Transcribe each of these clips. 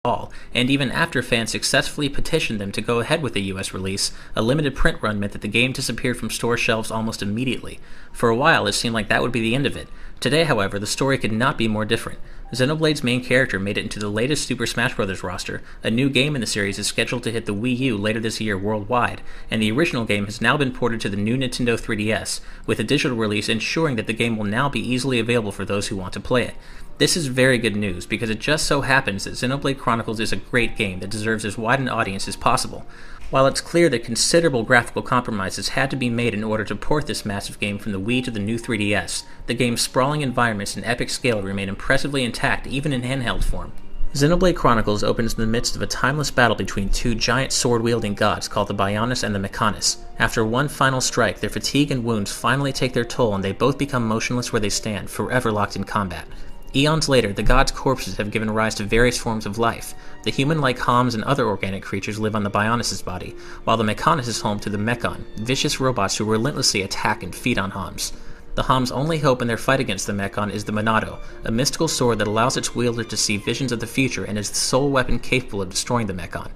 all, and even after fans successfully petitioned them to go ahead with the US release, a limited print run meant that the game disappeared from store shelves almost immediately. For a while, it seemed like that would be the end of it. Today, however, the story could not be more different. Xenoblade's main character made it into the latest Super Smash Bros. Roster, a new game in the series is scheduled to hit the Wii U later this year worldwide, and the original game has now been ported to the new Nintendo 3DS, with a digital release ensuring that the game will now be easily available for those who want to play it. This is very good news, because it just so happens that Xenoblade Chronicles is a great game that deserves as wide an audience as possible. While it's clear that considerable graphical compromises had to be made in order to port this massive game from the Wii to the new 3DS, the game's sprawling environments and epic scale remain impressively intact even in handheld form. Xenoblade Chronicles opens in the midst of a timeless battle between two giant sword-wielding gods called the Bionis and the Mechonis. After one final strike, their fatigue and wounds finally take their toll and they both become motionless where they stand, forever locked in combat. Eons later, the gods' corpses have given rise to various forms of life. The human-like Homs and other organic creatures live on the Bionis' body, while the Mechonis is home to the Mechon, vicious robots who relentlessly attack and feed on Homs. The Homs' only hope in their fight against the Mechon is the Monado, a mystical sword that allows its wielder to see visions of the future and is the sole weapon capable of destroying the Mechon.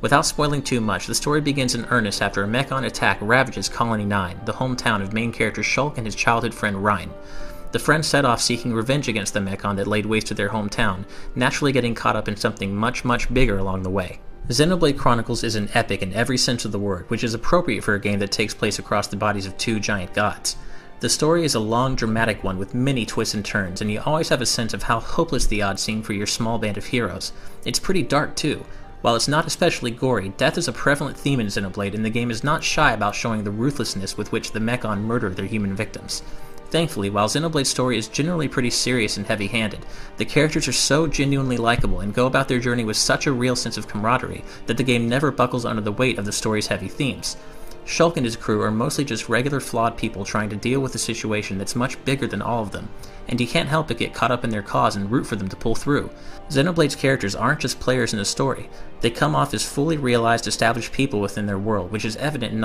Without spoiling too much, the story begins in earnest after a Mechon attack ravages Colony 9, the hometown of main character Shulk and his childhood friend Rhine. The friends set off seeking revenge against the Mechon that laid waste to their hometown, naturally getting caught up in something much bigger along the way. Xenoblade Chronicles is an epic in every sense of the word, which is appropriate for a game that takes place across the bodies of two giant gods. The story is a long, dramatic one with many twists and turns, and you always have a sense of how hopeless the odds seem for your small band of heroes. It's pretty dark too. While it's not especially gory, death is a prevalent theme in Xenoblade, and the game is not shy about showing the ruthlessness with which the Mechon murder their human victims. Thankfully, while Xenoblade's story is generally pretty serious and heavy-handed, the characters are so genuinely likable and go about their journey with such a real sense of camaraderie that the game never buckles under the weight of the story's heavy themes. Shulk and his crew are mostly just regular flawed people trying to deal with a situation that's much bigger than all of them, and you can't help but get caught up in their cause and root for them to pull through. Xenoblade's characters aren't just players in the story, they come off as fully realized established people within their world, which is evident in all